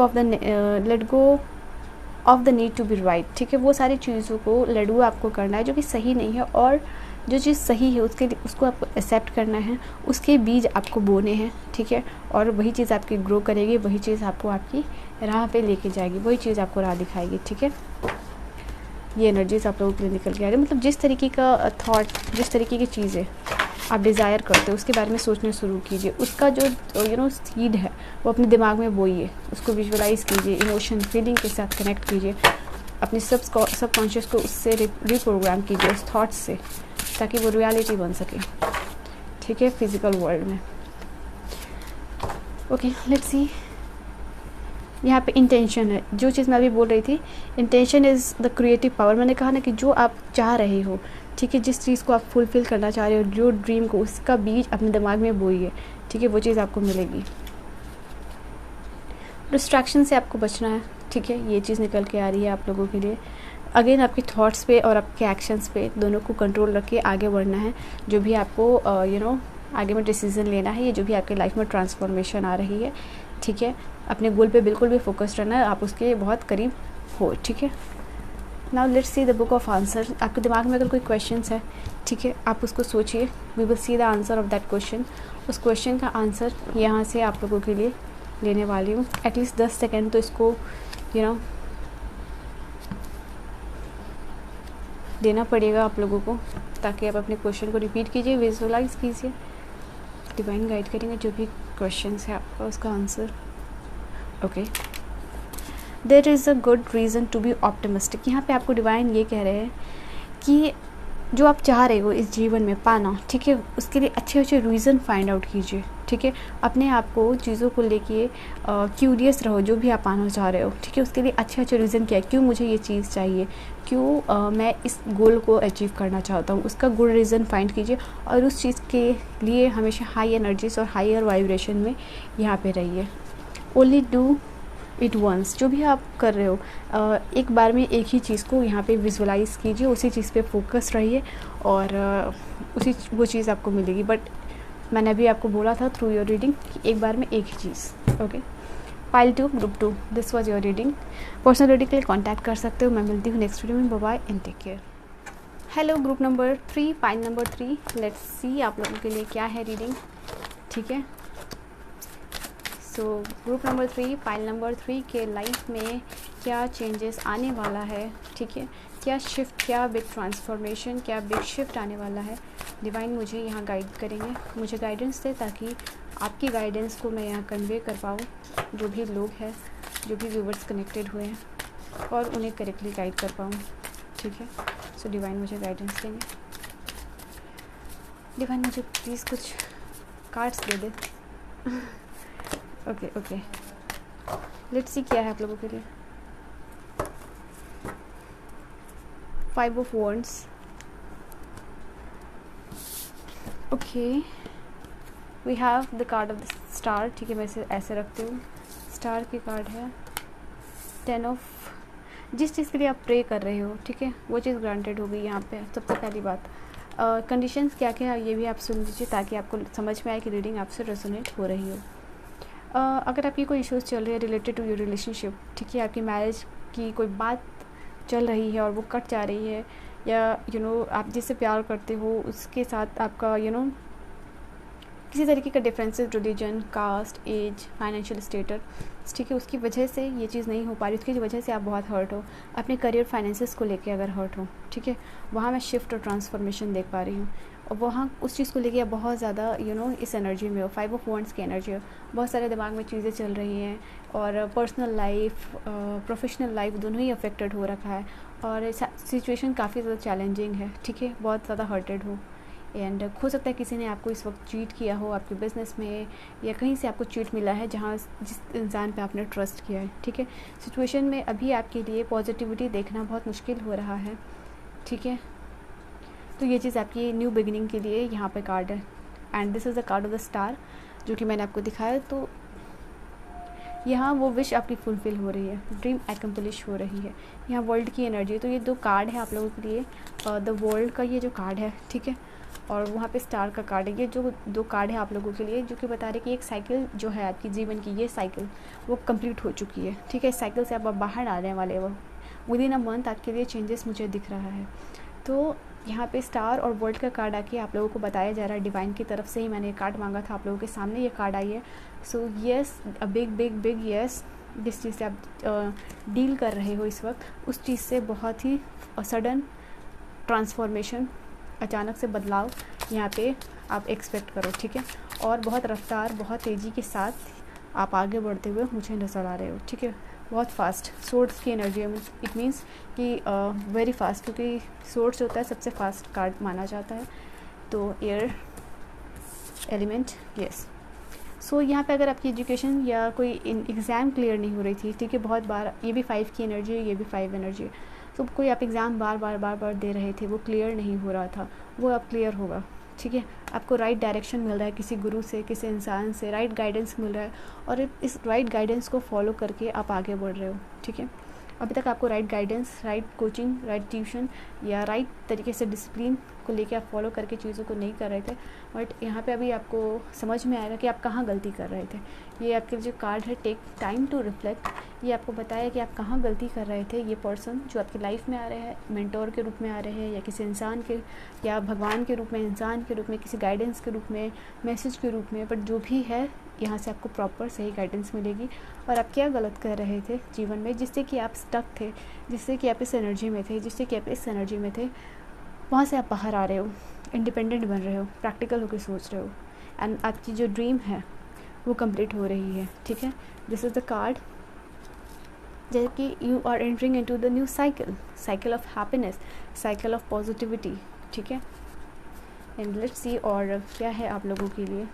of the need to be right, ठीक है। वो सारी चीज़ों को लेट गो आपको करना है जो कि सही नहीं है, और जो चीज़ सही है उसके लिए उसको आपको एक्सेप्ट करना है, उसके बीज आपको बोने हैं, ठीक है। और वही चीज़ आपकी ग्रो करेगी, वही चीज़ आपको आपकी राह पे लेके जाएगी, वही चीज़ आपको राह दिखाएगी, ठीक है। ये एनर्जीज आप लोगों के लिए निकल के आ रही है। मतलब जिस तरीके का थॉट, जिस तरीके की चीज़ें आप डिज़ायर करते हो उसके बारे में सोचना शुरू कीजिए। उसका जो सीड है वो अपने दिमाग में बोइए, उसको विजुअलाइज़ कीजिए, इमोशन फीलिंग के साथ कनेक्ट कीजिए, अपने सबकॉन्शियस को उससे रिप्रोग्राम कीजिए, उस थॉट्स से, ताकि वो रियलिटी बन सके, ठीक है, फिजिकल वर्ल्ड में। ओके, लेट्स सी। यहाँ पे इंटेंशन है, जो चीज़ मैं अभी बोल रही थी, intention is the creative power. मैंने कहा ना कि जो आप चाह रहे हो, ठीक है, जिस चीज़ को आप फुलफ़िल करना चाह रहे हो, जो ड्रीम को, उसका बीज अपने दिमाग में बोइए, ठीक है, वो चीज़ आपको मिलेगी। डिस्ट्रैक्शन से आपको बचना है, ठीक है, ये चीज़ निकल के आ रही है आप लोगों के लिए। अगेन आपके थॉट्स पे और आपके एक्शंस पे दोनों को कंट्रोल रख के आगे बढ़ना है। जो भी आपको आगे में डिसीज़न लेना है, ये जो भी आपके लाइफ में ट्रांसफॉर्मेशन आ रही है, ठीक है, अपने गोल पे बिल्कुल भी फोकस रहना है, आप उसके बहुत करीब हो, ठीक है। Now let's see the book of answer. आपके दिमाग में अगर कोई क्वेश्चन है, ठीक है, आप उसको सोचिए। We will see the answer of that question. उस क्वेश्चन का आंसर यहाँ से आप लोगों के लिए लेने वाली हूँ। एटलीस्ट 10 सेकेंड तो इसको देना पड़ेगा आप लोगों को, ताकि आप अपने क्वेश्चन को रिपीट कीजिए, विजुअलाइज कीजिए। डिवाइन गाइड करेंगे जो भी क्वेश्चन है आपका, उसका answer. Okay, there is a good reason to be optimistic. यहाँ पे आपको डिवाइन ये कह रहे हैं कि जो आप चाह रहे हो इस जीवन में पाना, ठीक है, उसके लिए अच्छे अच्छे रीज़न फाइंड आउट कीजिए, ठीक है। अपने आप को चीज़ों को लेके क्यूरियस रहो, जो भी आप पाना चाह रहे हो, ठीक है, उसके लिए अच्छे अच्छे रीज़न क्या है, क्यों मुझे ये चीज़ चाहिए, क्यों मैं इस गोल को अचीव करना चाहता हूँ, उसका गुड रीज़न फाइंड कीजिए। और उस चीज़ के लिए हमेशा हाई एनर्जीज और हायर वाइब्रेशन में यहाँ पे रहिए। ओनली डू इट वंस, जो भी आप कर रहे हो एक बार में एक ही चीज़ को यहाँ पे विजुअलाइज़ कीजिए, उसी चीज़ पे फोकस रहिए, और वो चीज़ आपको मिलेगी। बट मैंने अभी आपको बोला था थ्रू योर रीडिंग कि एक बार में एक ही चीज़। Okay, pile 2 group 2, this was your reading. Personal reading के लिए कॉन्टैक्ट कर सकते हो। मैं मिलती हूँ नेक्स्ट वीडियो में। Bye bye and take care. Hello group number 3, pile number 3, let's see आप लोगों के लिए क्या है रीडिंग, ठीक है। So group number 3, pile number 3 के लाइफ में क्या चेंजेस आने वाला है, ठीक है, क्या शिफ्ट, क्या बिग ट्रांसफॉर्मेशन, क्या बिग शिफ्ट आने वाला है। डिवाइन मुझे यहाँ गाइड करेंगे, मुझे गाइडेंस दे, ताकि आपकी गाइडेंस को मैं यहाँ कन्वे कर पाऊँ, जो भी लोग हैं, जो भी व्यूवर्स कनेक्टेड हुए हैं, और उन्हें करेक्टली गाइड कर पाऊँ, ठीक है। सो डिवाइन मुझे गाइडेंस देंगे। डिवाइन मुझे प्लीज़ कुछ कार्ड्स दे दे। ओके, लेट्स सी क्या है आप लोगों के लिए। 5 of wands, okay, we have the card of the star, ठीक है, मैं इसे ऐसे रखती हूँ। स्टार की कार्ड है 10 ऑफ, जिस चीज़ के लिए आप प्रे कर रहे हो, ठीक है, वो चीज़ ग्रांटेड होगी यहाँ पे। सबसे पहली बात, कंडीशंस क्या क्या है ये भी आप सुन लीजिए, ताकि आपको समझ में आए कि रीडिंग आपसे रेजोनेट हो रही हो। अगर आपकी कोई इश्यूज़ चल रही है रिलेटेड टू योर रिलेशनशिप, ठीक है, आपकी मैरिज की कोई बात चल रही है और वो कट जा रही है, या आप जिससे प्यार करते हो उसके साथ आपका किसी तरीके का differences, religion, caste, age, financial status, ठीक है, उसकी वजह से ये चीज़ नहीं हो पा रही, उसकी वजह से आप बहुत हर्ट हो, अपने करियर फाइनेंसेस को लेके अगर हर्ट हो, ठीक है, वहाँ मैं शिफ्ट और ट्रांसफॉर्मेशन देख पा रही हूँ, और वहाँ उस चीज़ को लेके आप बहुत ज़्यादा इस एनर्जी में हो, 5 ऑफ वॉन्ड्स की एनर्जी हो, बहुत सारे दिमाग में चीज़ें चल रही हैं, और पर्सनल लाइफ, प्रोफेशनल लाइफ दोनों ही अफेक्टेड हो रखा है, और सिचुएशन काफ़ी ज़्यादा चैलेंजिंग है, ठीक है, बहुत ज़्यादा हर्टेड हो, एंड हो सकता है किसी ने आपको इस वक्त चीट किया हो आपके बिज़नेस में, या कहीं से आपको चीट मिला है जहाँ जिस इंसान पे आपने ट्रस्ट किया है, ठीक है। सिचुएशन में अभी आपके लिए पॉजिटिविटी देखना बहुत मुश्किल हो रहा है, ठीक है। तो ये चीज़ आपकी न्यू बिगिनिंग के लिए यहाँ पे कार्ड है। And this is the card of the star जो कि मैंने आपको दिखाया। तो यहाँ वो विश आपकी फुलफ़िल हो रही है, ड्रीम एकम्प्लिश हो रही है। यहाँ वर्ल्ड की एनर्जी है। तो ये 2 कार्ड है आप लोगों के लिए, द वर्ल्ड का ये जो कार्ड है, ठीक है, और वहाँ पे स्टार का कार्ड है। ये जो 2 कार्ड है आप लोगों के लिए जो कि बता रहे कि एक साइकिल जो है आपकी जीवन की, ये साइकिल वो कंप्लीट हो चुकी है, ठीक है। इस साइकिल से आप बाहर आने वाले हो। विदिन अ मंथ आपके लिए चेंजेस मुझे दिख रहा है। तो यहाँ पे स्टार और वर्ल्ड का कार्ड आके आप लोगों को बताया जा रहा है, डिवाइन की तरफ से ही मैंने ये कार्ड मांगा था, आप लोगों के सामने ये कार्ड आई है। So yes, a big big big yes. जिस चीज़ से आप डील कर रहे हो इस वक्त, उस चीज़ से बहुत ही सडन ट्रांसफॉर्मेशन, अचानक से बदलाव यहाँ पे आप एक्सपेक्ट करो, ठीक है। और बहुत रफ्तार, बहुत तेज़ी के साथ आप आगे बढ़ते हुए मुझे नज़र आ रहे हो, ठीक है। बहुत फास्ट, सोर्ड्स की एनर्जी है। इट मीन्स कि वेरी फास्ट, क्योंकि सोर्ड्स होता है सबसे फास्ट कार्ड माना जाता है। तो एयर एलिमेंट, यस। सो यहाँ पे अगर आपकी एजुकेशन या कोई एग्ज़ाम क्लियर नहीं हो रही थी, ठीक है, बहुत बार, ये भी 5 की एनर्जी है, ये भी 5 एनर्जी है। तो कोई आप एग्ज़ाम बार बार दे रहे थे, वो क्लियर नहीं हो रहा था, वो अब क्लियर होगा, ठीक है। आपको राइट डायरेक्शन मिल रहा है किसी गुरु से, किसी इंसान से राइट गाइडेंस मिल रहा है, और इस राइट गाइडेंस को फॉलो करके आप आगे बढ़ रहे हो, ठीक है। अभी तक आपको right guidance, right coaching, right tuition या राइट तरीके से डिसिप्लिन को लेके आप फॉलो करके चीज़ों को नहीं कर रहे थे, बट यहाँ पे अभी आपको समझ में आएगा कि आप कहाँ गलती कर रहे थे। ये आपके जो कार्ड है, टेक टाइम टू रिफ्लेक्ट, ये आपको बताया कि आप कहाँ गलती कर रहे थे। ये पर्सन जो आपकी लाइफ में आ रहे हैं, मेंटोर के रूप में आ रहे हैं, या किसी इंसान के, या भगवान के रूप में, इंसान के रूप में, किसी गाइडेंस के रूप में, मैसेज के रूप में, बट जो भी है, यहाँ से आपको प्रॉपर सही गाइडेंस मिलेगी। और आप क्या गलत कर रहे थे जीवन में जिससे कि आप स्टक थे, जिससे कि आप इस एनर्जी में थे, जिससे कि आप इस एनर्जी में थे, वहाँ से आप बाहर आ रहे हो, इंडिपेंडेंट बन रहे हो, प्रैक्टिकल होकर सोच रहे हो, एंड आपकी जो ड्रीम है वो कंप्लीट हो रही है, ठीक है। दिस इज़ द कार्ड जैसे कि you are entering into the new cycle, cycle of happiness, cycle of positivity, ठीक है। एंड लेट्स सी और क्या है आप लोगों के लिए,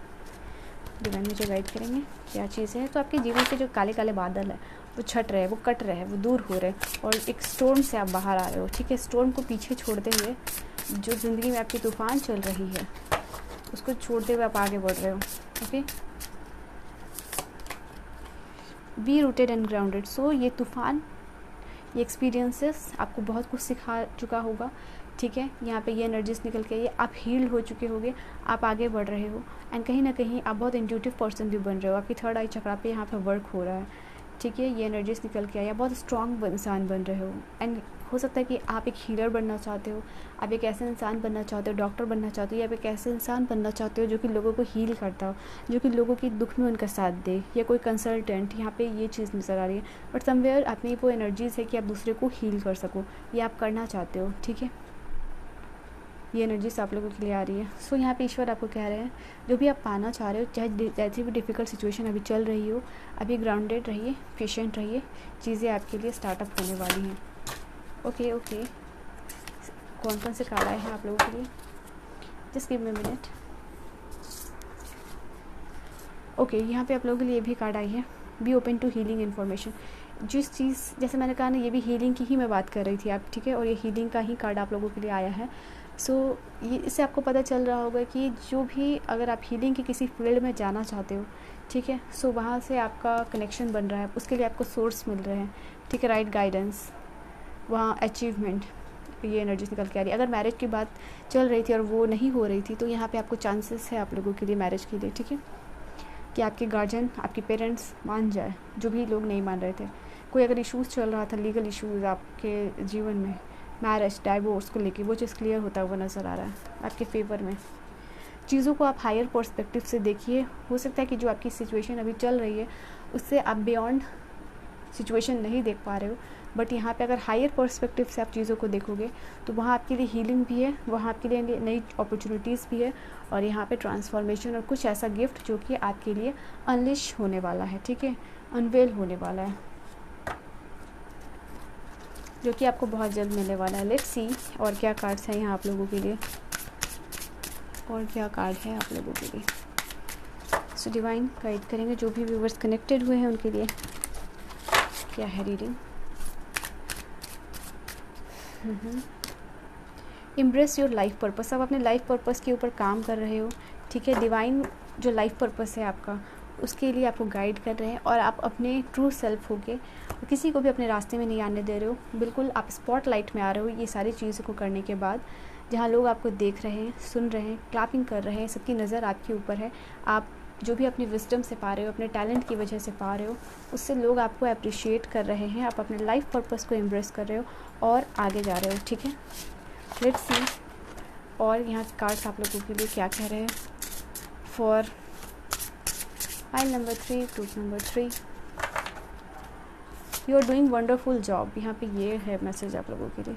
डिवाइन मुझे गाइड करेंगे क्या चीज़ है। तो आपके जीवन के जो काले काले बादल है वो छट रहे हैं, वो कट रहे हैं, वो दूर हो रहे हैं, और एक स्टॉर्म से आप बाहर आ रहे हो, ठीक है। स्टॉर्म को पीछे छोड़ते हुए जो ज़िंदगी में आपकी तूफ़ान चल रही है उसको छोड़ते हुए आप आगे बढ़ रहे हो, okay. Be rooted and grounded. So ये तूफ़ान, ये एक्सपीरियंसेस आपको बहुत कुछ सिखा चुका होगा, ठीक है। यहाँ पे ये एनर्जीज निकल के आइए, आप हील्ड हो चुके होगे, आप आगे बढ़ रहे हो, एंड कहीं ना कहीं आप बहुत इंट्यूटिव पर्सन भी बन रहे हो। आपकी थर्ड आई चक्रा पे यहाँ पे वर्क हो रहा है, ठीक है। ये एनर्जीज निकल के आइए, आप बहुत स्ट्रॉन्ग इंसान बन रहे हो, एंड हो सकता है कि आप एक हीलर बनना चाहते हो, आप एक ऐसे इंसान बनना चाहते हो, डॉक्टर बनना चाहते हो, या आप एक ऐसे इंसान बनना चाहते हो जो कि लोगों को हील करता हो, जो कि लोगों की दुख में उनका साथ दे, या कोई कंसल्टेंट, यहाँ पे ये चीज़ नज़र आ रही है। बट समवेयर आप में वो एनर्जीज़ है कि आप दूसरे को हील कर सको, ये आप करना चाहते हो, ठीक है। ये एनर्जीज आप लोगों के लिए आ रही है। सो यहाँ पे ईश्वर आपको कह रहे हैं जो भी आप पाना चाह रहे हो, चाहे जैसी भी डिफ़िकल्ट सिचुएशन अभी चल रही हो, अभी ग्राउंडेड रहिए, पेशेंट रहिए, चीज़ें आपके लिए स्टार्टअप होने वाली हैं, ओके ओके। कौन कौन से कार्ड आए हैं आप लोगों के लिए, just give me minute. Okay, यहाँ पे आप लोगों के लिए भी कार्ड आई है, be open to healing information. जिस चीज़, जैसे मैंने कहा ना, ये भी हीलिंग की ही मैं बात कर रही थी आप, ठीक है, और ये हीलिंग का ही कार्ड आप लोगों के लिए आया है। सो ये इससे आपको पता चल रहा होगा कि जो भी, अगर आप हीलिंग के किसी फील्ड में जाना चाहते हो, ठीक है, सो वहाँ से आपका कनेक्शन बन रहा है, उसके लिए आपको सोर्स मिल रहे हैं, ठीक है, राइट गाइडेंस, वहाँ अचीवमेंट, ये एनर्जी निकल के आ रही है। अगर मैरिज की बात चल रही थी और वो नहीं हो रही थी, तो यहाँ पे आपको चांसेस है आप लोगों के लिए मैरिज के लिए, ठीक है, कि आपके गार्जियन, आपके पेरेंट्स मान जाए, जो भी लोग नहीं मान रहे थे। कोई अगर इश्यूज़ चल रहा था, लीगल इश्यूज़ आपके जीवन में, मैरिज, डाइवोर्स को लेके, वो चीज़ क्लियर होता हुआ नज़र आ रहा है आपके फेवर में। चीज़ों को आप हायर पर्सपेक्टिव से देखिए। हो सकता है कि जो आपकी सिचुएशन अभी चल रही है उससे आप बियॉन्ड सिचुएशन नहीं देख पा रहे हो, बट यहाँ पे अगर हायर पर्सपेक्टिव से आप चीज़ों को देखोगे तो वहाँ आपके लिए हीलिंग भी है, वहाँ आपके लिए नई अपॉर्चुनिटीज़ भी है, और यहाँ पे ट्रांसफॉर्मेशन और कुछ ऐसा गिफ्ट जो कि आपके लिए अनलिश होने वाला है, ठीक है, अनवेल होने वाला है, जो कि आपको बहुत जल्द मिलने वाला है। लेट्स सी और क्या कार्ड्स हैं यहाँ आप लोगों के लिए। और क्या कार्ड है आप लोगों के लिए। सो डिवाइन गाइड करेंगे जो भी व्यूवर्स कनेक्टेड हुए हैं उनके लिए क्या है reading. Embrace your life purpose. अब अपने लाइफ पर्पस के ऊपर काम कर रहे हो, ठीक है। डिवाइन जो लाइफ पर्पस है आपका, उसके लिए आपको गाइड कर रहे हैं और आप अपने ट्रू सेल्फ होके किसी को भी अपने रास्ते में नहीं आने दे रहे हो। बिल्कुल आप स्पॉटलाइट में आ रहे हो ये सारी चीज़ों को करने के बाद, जहाँ लोग आपको देख रहे हैं, सुन रहे हैं, क्लैपिंग कर रहे हैं, सबकी नज़र आपके ऊपर है। आप जो भी अपनी विजडम से पा रहे हो, अपने टैलेंट की वजह से पा रहे हो, उससे लोग आपको अप्रिशिएट कर रहे हैं। आप अपने लाइफ पर्पस को एम्ब्रेस कर रहे हो और आगे जा रहे हो, ठीक है। लेट्स सी और यहाँ कार्ड्स आप लोगों के लिए क्या कह रहे हैं for pile number 3, group number 3। You are doing wonderful job. यहाँ पे ये है मैसेज आप लोगों के लिए।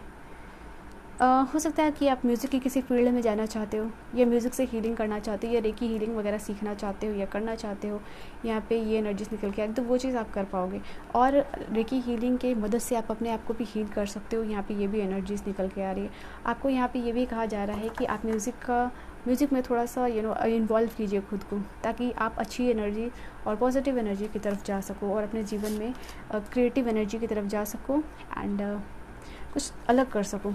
हो सकता है कि आप म्यूज़िक की किसी फील्ड में जाना चाहते हो, या म्यूज़िक से हीलिंग करना चाहते हो, या रेकी हीलिंग वगैरह सीखना चाहते हो या करना चाहते हो। यहाँ पे ये एनर्जीज निकल के आए तो वो चीज़ आप कर पाओगे। और रेकी हीलिंग के मदद से आप अपने आप को भी हील कर सकते हो। यहाँ पे ये भी एनर्जीज निकल के आ रही है। आपको यहाँ पे ये भी कहा जा रहा है कि आप म्यूज़िक में थोड़ा सा इन्वॉल्व कीजिए खुद को, ताकि आप अच्छी एनर्जी और पॉजिटिव एनर्जी की तरफ जा सको और अपने जीवन में क्रिएटिव एनर्जी की तरफ जा सको एंड कुछ अलग कर सको।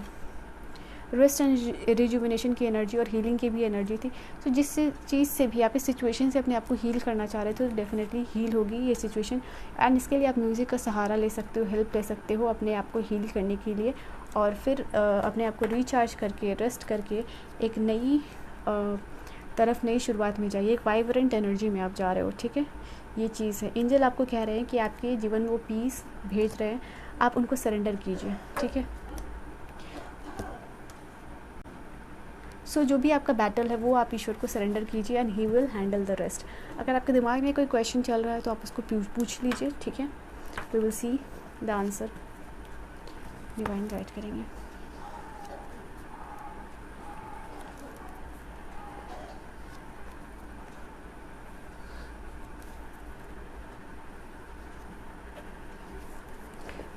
रेस्ट एंड रिजुविनेशन की एनर्जी और हीलिंग की भी एनर्जी थी। तो जिस चीज़ से भी आप इस सिचुएशन से अपने आप को हील करना चाह रहे थे तो डेफिनेटली हील होगी ये सिचुएशन। एंड इसके लिए आप म्यूज़िक का सहारा ले सकते हो, हेल्प ले सकते हो अपने आप को हील करने के लिए, और फिर अपने आप को रिचार्ज करके, रेस्ट करके एक नई तरफ, नई शुरुआत में जाइए। एक वाइब्रेंट एनर्जी में आप जा रहे हो, ठीक है। ये चीज़ है। एंजल आपको कह रहे हैं कि आपके जीवन में वो पीस भेज रहे हैं, आप उनको सरेंडर कीजिए, ठीक है। सो जो भी आपका बैटल है वो आप ईश्वर को सरेंडर कीजिए and he will handle the rest. अगर आपके दिमाग में कोई क्वेश्चन चल रहा है तो आप उसको पूछ लीजिए, ठीक है। We will see the answer. Divine guide करेंगे।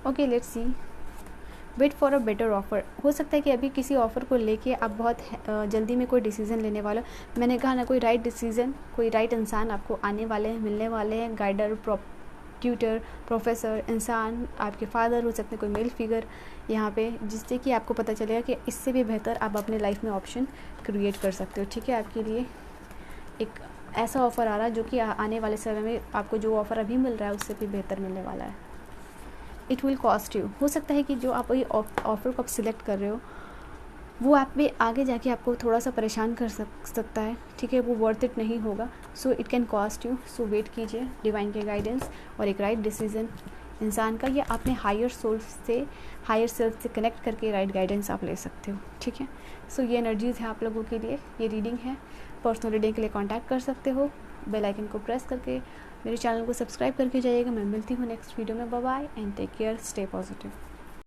Okay let's see. Wait for a better offer. हो सकता है कि अभी किसी ऑफ़र को लेके आप बहुत जल्दी में कोई डिसीज़न लेने वाला। मैंने कहा ना, कोई राइट डिसीज़न, कोई राइट इंसान आपको आने वाले हैं, मिलने वाले हैं। गाइडर, ट्यूटर, प्रोफेसर, इंसान, आपके फादर हो सकते हैं, कोई मेल फिगर यहाँ पे, जिससे कि आपको पता चलेगा कि इससे भी बेहतर आप अपने लाइफ में ऑप्शन क्रिएट कर सकते हो, ठीक है। आपके लिए एक ऐसा ऑफ़र आ रहा है जो कि आने वाले समय में आपको जो ऑफ़र अभी मिल रहा है उससे भी बेहतर मिलने वाला है। It will cost you. हो सकता है कि जो आप ये ऑफ़र को आप सिलेक्ट कर रहे हो वो आप भी आगे जाके आपको थोड़ा सा परेशान कर सकता है, ठीक है। वो वर्थ इट नहीं होगा। So it can cost you. So wait कीजिए डिवाइन के गाइडेंस और एक राइट डिसीजन इंसान का, या अपने हायर सेल्फ से कनेक्ट करके राइट गाइडेंस आप ले सकते हो, ठीक है। सो ये एनर्जीज़ है आप लोगों के लिए। ये रीडिंग है। पर्सनल रीडिंग के लिए कॉन्टैक्ट कर सकते हो। बेल आइकन को प्रेस करके मेरे चैनल को सब्सक्राइब करके जाइएगा। मैं मिलती हूँ नेक्स्ट वीडियो में। Bye bye and take care, stay positive.